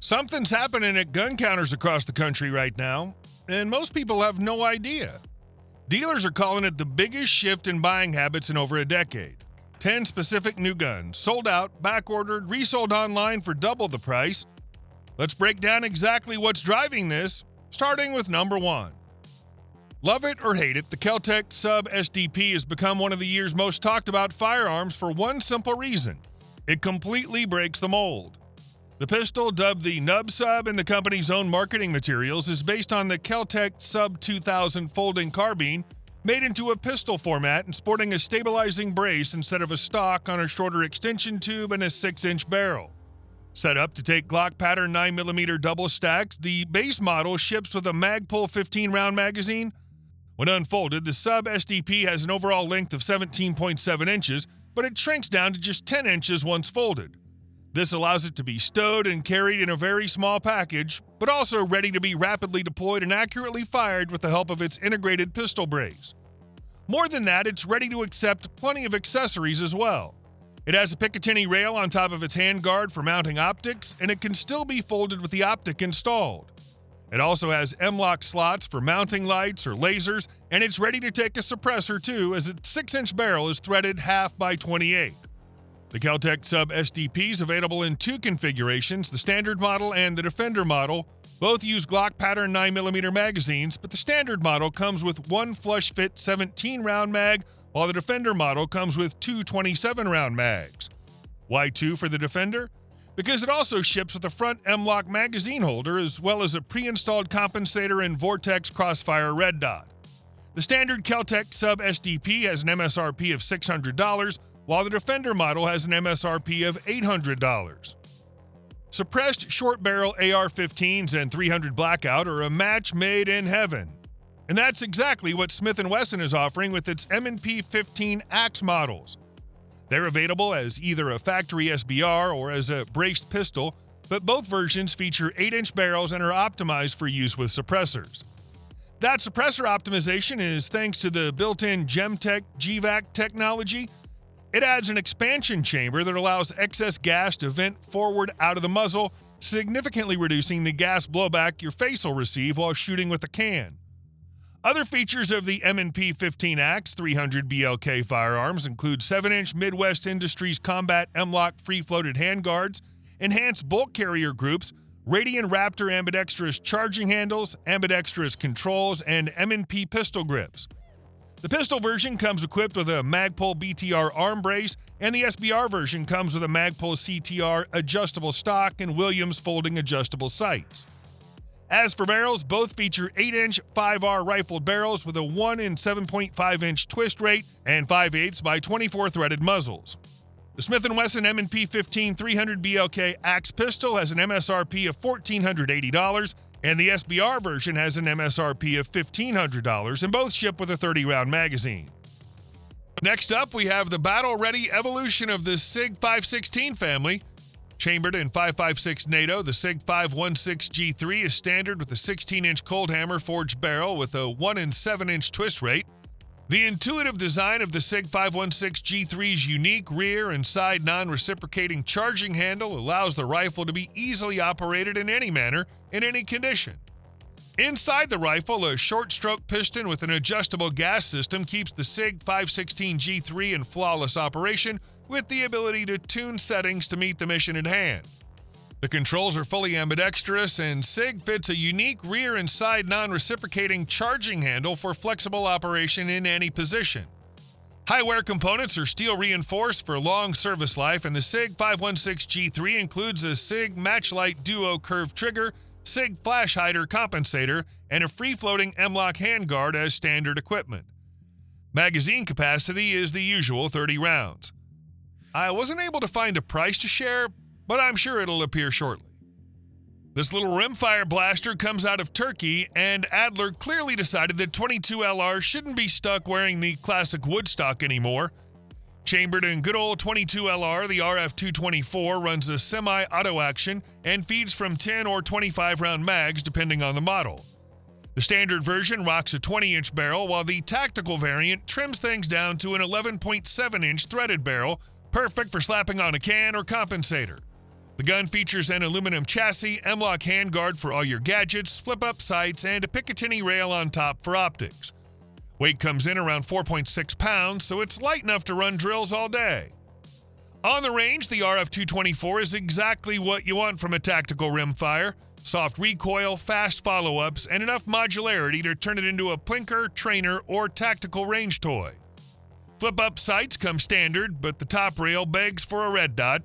Something's happening at gun counters across the country right now, and most people have no idea. Dealers are calling it the biggest shift in buying habits in over a decade. 10 specific new guns, sold out, back-ordered, resold online for double the price. Let's break down exactly what's driving this, starting with number 1. Love it or hate it, the KelTec Sub SDP has become one of the year's most talked about firearms for one simple reason. It completely breaks the mold. The pistol, dubbed the Nub Sub in the company's own marketing materials, is based on the KelTec Sub 2000 folding carbine, made into a pistol format and sporting a stabilizing brace instead of a stock on a shorter extension tube and a 6-inch barrel. Set up to take Glock pattern 9mm double stacks, the base model ships with a Magpul 15-round magazine. When unfolded, the Sub SDP has an overall length of 17.7 inches, but it shrinks down to just 10 inches once folded. This allows it to be stowed and carried in a very small package, but also ready to be rapidly deployed and accurately fired with the help of its integrated pistol brace. More than that, it's ready to accept plenty of accessories as well. It has a Picatinny rail on top of its handguard for mounting optics, and it can still be folded with the optic installed. It also has M-lock slots for mounting lights or lasers, and it's ready to take a suppressor too, as its 6-inch barrel is threaded 1/2 by 28. The KelTec Sub SDP is available in 2 configurations, the standard model and the Defender model. Both use Glock pattern 9mm magazines, but the standard model comes with one flush-fit 17-round mag, while the Defender model comes with 2 27-round mags. Why 2 for the Defender? Because it also ships with a front M-lock magazine holder as well as a pre-installed compensator and Vortex Crossfire red dot. The standard KelTec Sub SDP has an MSRP of $600, while the Defender model has an MSRP of $800. Suppressed short barrel AR-15s and .300 Blackout are a match made in heaven. And that's exactly what Smith & Wesson is offering with its M&P 15 Axe models. They're available as either a factory SBR or as a braced pistol, but both versions feature 8-inch barrels and are optimized for use with suppressors. That suppressor optimization is thanks to the built-in Gemtech GVAC technology. It adds an expansion chamber that allows excess gas to vent forward out of the muzzle, significantly reducing the gas blowback your face will receive while shooting with a can. Other features of the M&P 15 Axe 300 BLK firearms include 7-inch Midwest Industries Combat M-Lock free-floated handguards, enhanced bulk carrier groups, Radian Raptor ambidextrous charging handles, ambidextrous controls, and M&P pistol grips. The pistol version comes equipped with a Magpul BTR arm brace, and the SBR version comes with a Magpul CTR adjustable stock and Williams folding adjustable sights. As for barrels, both feature 8-inch 5R rifled barrels with a 1 in 7.5-inch twist rate and 5/8 by 24 threaded muzzles. The Smith & Wesson M&P 15 300 BLK Axe pistol has an MSRP of $1,480, and the SBR version has an MSRP of $1,500, and both ship with a 30-round magazine. Next up, we have the battle-ready evolution of the SIG 516 family. Chambered in 5.56 NATO, the SIG 516 G3 is standard with a 16-inch cold hammer forged barrel with a 1 in 7-inch twist rate. The intuitive design of the SIG 516 G3's unique rear and side non-reciprocating charging handle allows the rifle to be easily operated in any manner, in any condition. Inside the rifle, a short-stroke piston with an adjustable gas system keeps the SIG 516 G3 in flawless operation with the ability to tune settings to meet the mission at hand. The controls are fully ambidextrous, and SIG fits a unique rear and side non-reciprocating charging handle for flexible operation in any position. High-wear components are steel-reinforced for long service life, and the SIG 516 G3 includes a SIG Matchlight Duo curved trigger, SIG flash hider compensator, and a free-floating M-lock handguard as standard equipment. Magazine capacity is the usual 30 rounds. I wasn't able to find a price to share, but I'm sure it'll appear shortly. This little rimfire blaster comes out of Turkey, and Adler clearly decided that 22LR shouldn't be stuck wearing the classic Woodstock anymore. Chambered in good old 22LR, the RF224 runs a semi-auto action and feeds from 10 or 25-round mags depending on the model. The standard version rocks a 20-inch barrel, while the tactical variant trims things down to an 11.7-inch threaded barrel, perfect for slapping on a can or compensator. The gun features an aluminum chassis, M-LOK handguard for all your gadgets, flip-up sights, and a Picatinny rail on top for optics. Weight comes in around 4.6 pounds, so it's light enough to run drills all day. On the range, the RF224 is exactly what you want from a tactical rimfire. Soft recoil, fast follow-ups, and enough modularity to turn it into a plinker, trainer, or tactical range toy. Flip-up sights come standard, but the top rail begs for a red dot.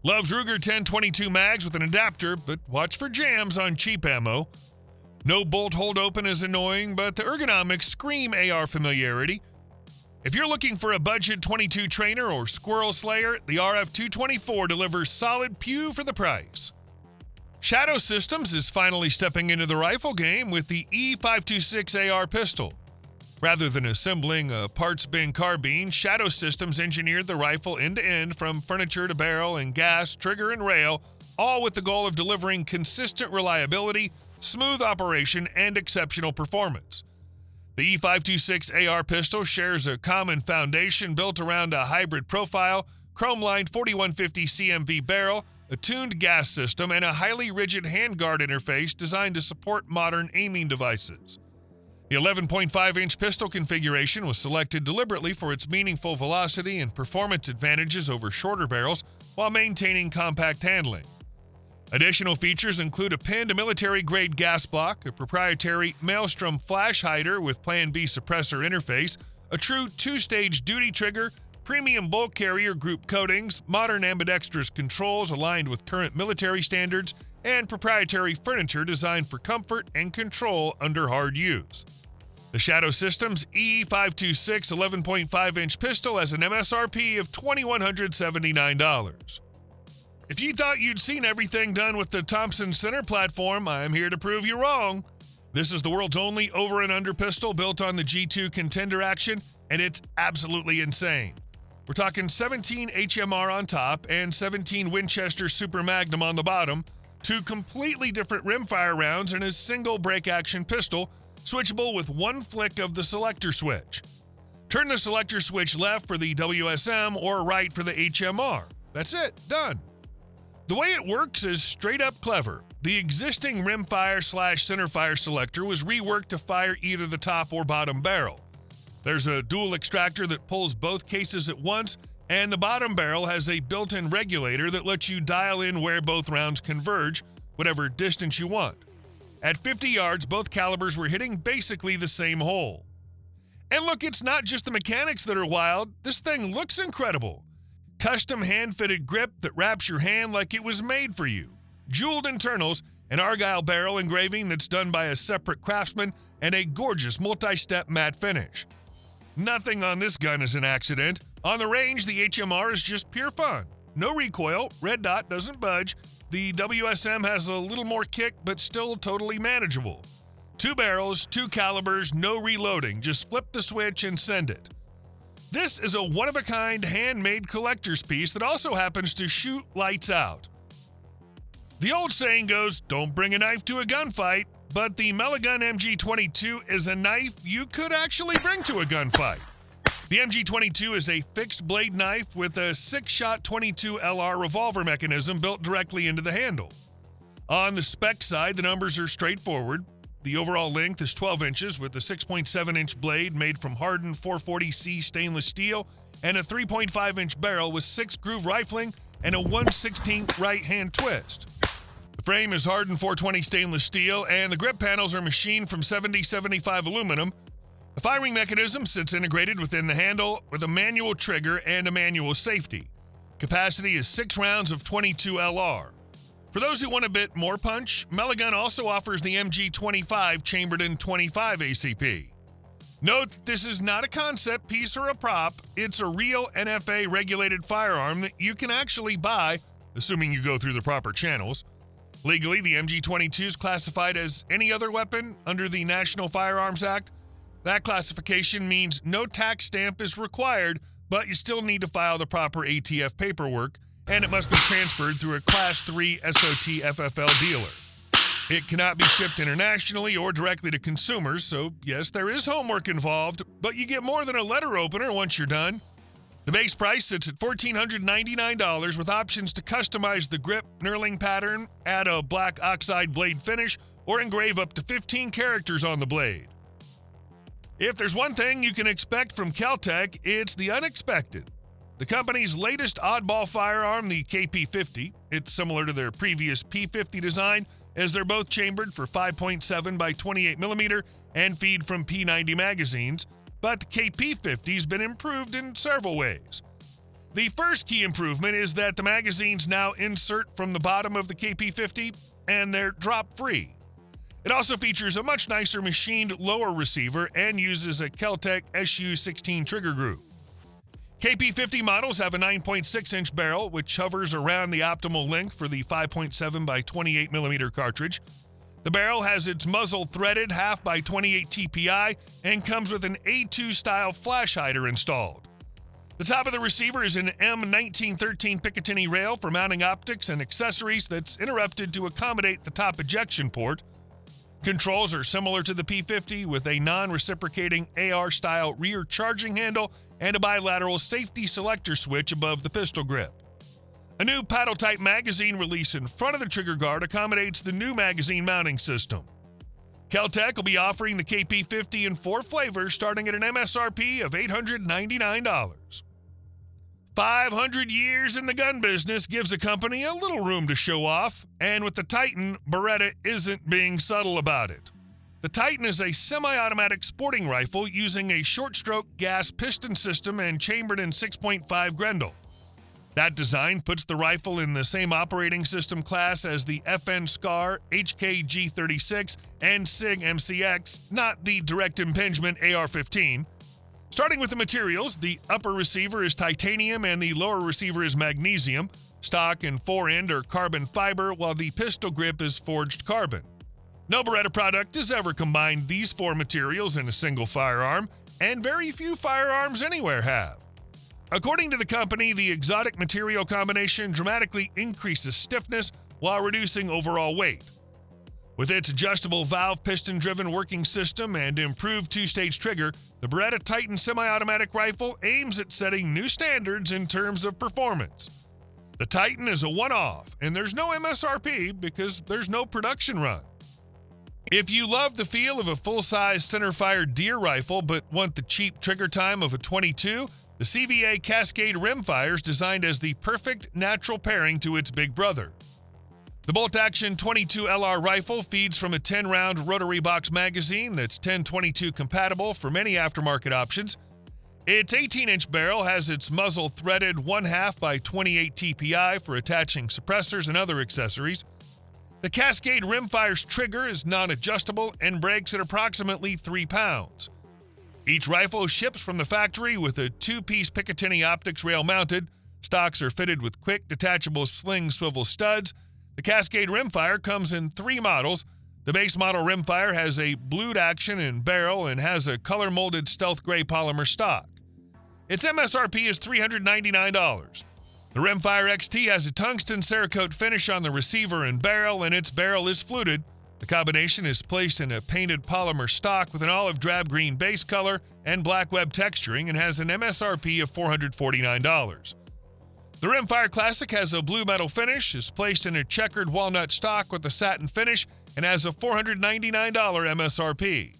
Loves Ruger 1022 mags with an adapter, but watch for jams on cheap ammo. No bolt hold open is annoying, but the ergonomics scream AR familiarity. If you're looking for a budget 22 trainer or squirrel slayer, the RF224 delivers solid pew for the price. Shadow Systems is finally stepping into the rifle game with the E526 AR pistol. Rather than assembling a parts bin carbine, Shadow Systems engineered the rifle end-to-end from furniture to barrel and gas, trigger, and rail, all with the goal of delivering consistent reliability, smooth operation, and exceptional performance. The E526 AR pistol shares a common foundation built around a hybrid profile, chrome-lined 4150 CMV barrel, a tuned gas system, and a highly rigid handguard interface designed to support modern aiming devices. The 11.5-inch pistol configuration was selected deliberately for its meaningful velocity and performance advantages over shorter barrels while maintaining compact handling. Additional features include a pinned military-grade gas block, a proprietary Maelstrom flash hider with Plan B suppressor interface, a true two-stage duty trigger, premium bulk carrier group coatings, modern ambidextrous controls aligned with current military standards, and proprietary furniture designed for comfort and control under hard use. The Shadow Systems E526 11.5-inch pistol has an MSRP of $2,179. If you thought you'd seen everything done with the Thompson Center platform, I'm here to prove you wrong. This is the world's only over and under pistol built on the G2 Contender action, and it's absolutely insane. We're talking 17 HMR on top and 17 Winchester Super Magnum on the bottom, two completely different rimfire rounds in a single break-action pistol, switchable with one flick of the selector switch. Turn the selector switch left for the WSM or right for the HMR. That's it, done. The way it works is straight up clever. The existing rimfire/centerfire selector was reworked to fire either the top or bottom barrel. There's a dual extractor that pulls both cases at once, and the bottom barrel has a built-in regulator that lets you dial in where both rounds converge, whatever distance you want. At 50 yards, both calibers were hitting basically the same hole. And look, it's not just the mechanics that are wild. This thing looks incredible. Custom hand-fitted grip that wraps your hand like it was made for you. Jeweled internals, an Argyle barrel engraving that's done by a separate craftsman, and a gorgeous multi-step matte finish. Nothing on this gun is an accident. On the range, the HMR is just pure fun. No recoil, red dot doesn't budge. The WSM has a little more kick, but still totally manageable. 2 barrels, 2 calibers, no reloading. Just flip the switch and send it. This is a one-of-a-kind handmade collector's piece that also happens to shoot lights out. The old saying goes, don't bring a knife to a gunfight, but the Meligun MG22 is a knife you could actually bring to a gunfight. The MG22 is a fixed blade knife with a 6-shot 22 LR revolver mechanism built directly into the handle. On the spec side, the numbers are straightforward. The overall length is 12 inches with a 6.7-inch blade made from hardened 440C stainless steel and a 3.5-inch barrel with 6-groove rifling and a 1/16 right-hand twist. The frame is hardened 420 stainless steel and the grip panels are machined from 7075 aluminum. The firing mechanism sits integrated within the handle with a manual trigger and a manual safety. Capacity is 6 rounds of 22 LR. For those who want a bit more punch, Meligun also offers the MG25 chambered in 25 ACP. Note that this is not a concept piece or a prop, it's a real NFA-regulated firearm that you can actually buy, assuming you go through the proper channels. Legally, the MG22 is classified as any other weapon under the National Firearms Act. That classification means no tax stamp is required, but you still need to file the proper ATF paperwork, and it must be transferred through a Class 3 SOT FFL dealer. It cannot be shipped internationally or directly to consumers, so yes, there is homework involved, but you get more than a letter opener once you're done. The base price sits at $1,499 with options to customize the grip, knurling pattern, add a black oxide blade finish, or engrave up to 15 characters on the blade. If there's one thing you can expect from KelTec, it's the unexpected. The company's latest oddball firearm, the KP50, it's similar to their previous P50 design, as they're both chambered for 5.7 by 28mm and feed from P90 magazines, but the KP50's been improved in several ways. The first key improvement is that the magazines now insert from the bottom of the KP50 and they're drop-free. It also features a much nicer machined lower receiver and uses a KelTec SU16 trigger group. KP50 models have a 9.6-inch barrel, which hovers around the optimal length for the 5.7 by 28mm cartridge. The barrel has its muzzle threaded half by 28 TPI and comes with an A2-style flash hider installed. The top of the receiver is an M1913 Picatinny rail for mounting optics and accessories that's interrupted to accommodate the top ejection port. Controls are similar to the P50 with a non-reciprocating AR-style rear charging handle and a bilateral safety selector switch above the pistol grip. A new paddle-type magazine release in front of the trigger guard accommodates the new magazine mounting system. KelTec will be offering the KP50 in 4 flavors starting at an MSRP of $899. 500 years in the gun business gives a company a little room to show off, and with the Titan, Beretta isn't being subtle about it. The Titan is a semi-automatic sporting rifle using a short-stroke gas piston system and chambered in 6.5 Grendel. That design puts the rifle in the same operating system class as the FN SCAR, HK G36, and SIG MCX, not the direct impingement AR-15. Starting with the materials, the upper receiver is titanium and the lower receiver is magnesium. Stock and fore-end are carbon fiber, while the pistol grip is forged carbon. No Beretta product has ever combined these 4 materials in a single firearm, and very few firearms anywhere have. According to the company, the exotic material combination dramatically increases stiffness while reducing overall weight. With its adjustable valve piston-driven working system and improved 2-stage trigger, the Beretta Titan semi-automatic rifle aims at setting new standards in terms of performance. The Titan is a one-off, and there's no MSRP because there's no production run. If you love the feel of a full-size centerfire deer rifle but want the cheap trigger time of a .22, the CVA Cascade rimfire is designed as the perfect natural pairing to its big brother. The bolt-action .22 LR rifle feeds from a 10-round rotary box magazine that's 10-22 compatible for many aftermarket options. Its 18-inch barrel has its muzzle threaded 1/2 by 28 TPI for attaching suppressors and other accessories. The Cascade rimfire's trigger is non-adjustable and breaks at approximately 3 pounds. Each rifle ships from the factory with a 2-piece Picatinny optics rail mounted. Stocks are fitted with quick detachable sling swivel studs. The Cascade rimfire comes in 3 models. The base model rimfire has a blued action and barrel and has a color-molded stealth gray polymer stock. Its MSRP is $399. The Rimfire XT has a tungsten Cerakote finish on the receiver and barrel, and its barrel is fluted. The combination is placed in a painted polymer stock with an olive drab green base color and black web texturing and has an MSRP of $449. The Rimfire Classic has a blue metal finish, is placed in a checkered walnut stock with a satin finish, and has a $499 MSRP.